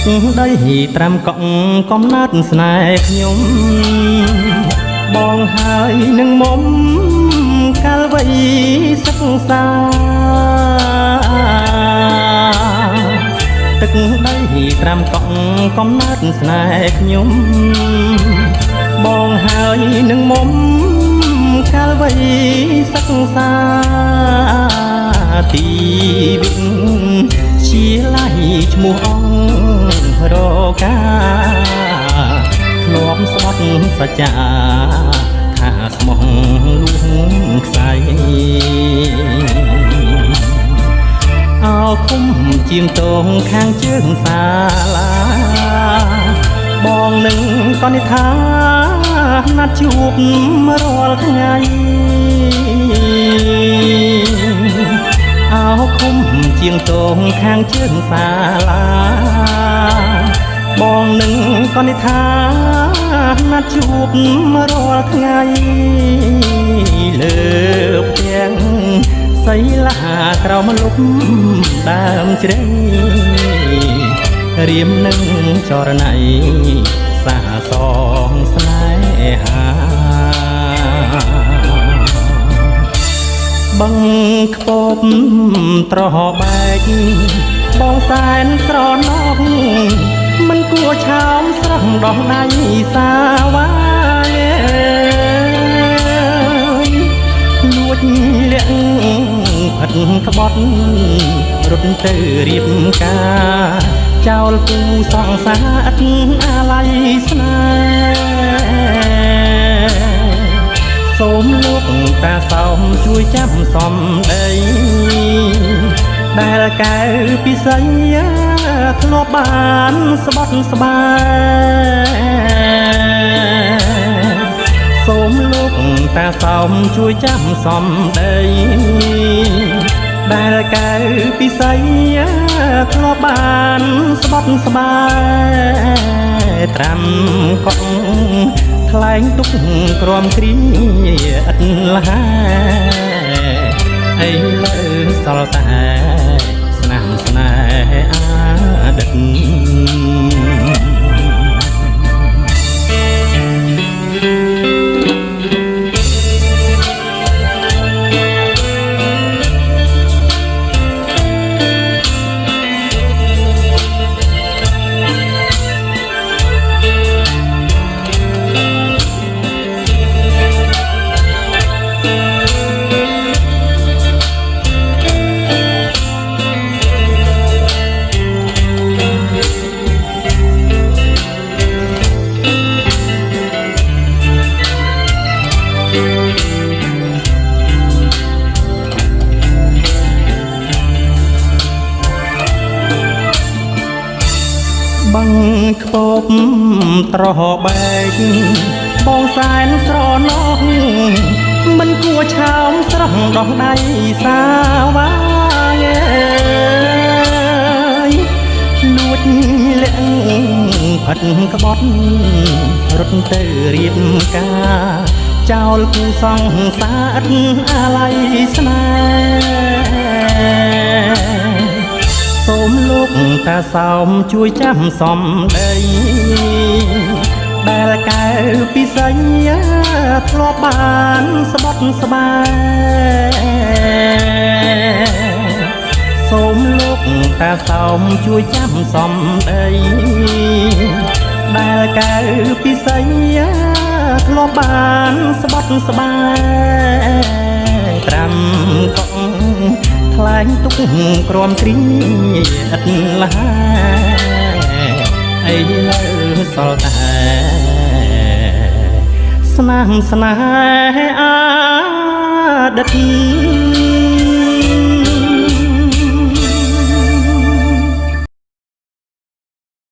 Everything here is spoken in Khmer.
ទឹកដីត្រាំកក់កំណត់ស្នេហ៍ខ្ញុំបងហើយនឹងមុំកាលវ័យសិក្សាទឹកដីត្រាំកក់កំណត់ស្នេហ៍ខ្ញុំបងហើយនឹងមុំកាលវ័យសិក្សាទីវិជាឡៃឈ្មោះអង្គរកាធ្លាប់ស្បត់សច្ចាថាស្មោះលួងខ្សែអោឃុំជាងតងខាងជើងសាលាបងនឹងក៏និថាណាត់ជួបរាល់ថ្ងៃអោឃុំជាងតងខាងជើងសាលាបងនឹងក៏និថាណាត់ជួបរាល់ថ្ងៃលើផ្ទាំងសីលាក្រោមលុបដើមជ្រៃរៀមនឹងចរណៃសាសងស្នេហាបឹងខ្ពប់ត្របែកបងសែនស្រណោះមិនគួរឆោមស្រស់ដោះដៃសាវាយលួចលាក់ផិតក្បត់រត់ទៅរៀបការចោលគូសង្សារឥតអាល័យស្នេហ៍សូមលោកតាសោមជួយចាំសំដីដែលកៅពិសីធ្លាប់បានស្បត់ស្បាយសូមលោកតាសោមជួយចាំសំដីដែលកៅពិសីធ្លាប់បានស្បត់ស្បាយត្រាំកក់ថ្លែងទុកក្រំគ្រីឥតលហាអីលើសល់តែស្នាមស្នេហ៍អាដិតបឹងខ្ពប់ត្របែកបងសែនស្រណោះមិនគួរឆោមស្រស់ដោះដៃសាវាយលួចលាក់ផិតក្បត់រត់ទៅរៀបការចោលគូសង្សារឥតអាល័យស្នេហ៍សូមលោកតាសោមជួយចាំសំដីដែលកៅពិសីធ្លាប់បានស្បត់ស្បាយសូមលោកតាសោមជួយចាំសំដីដែលកៅពិសីធ្លាប់បានស្បត់ស្បាយត្រាំកក់ថ្លែងទុកក្រំគ្រីឥតលហាអីលើសល់តែស្នាមស្នេហ៍អាដិត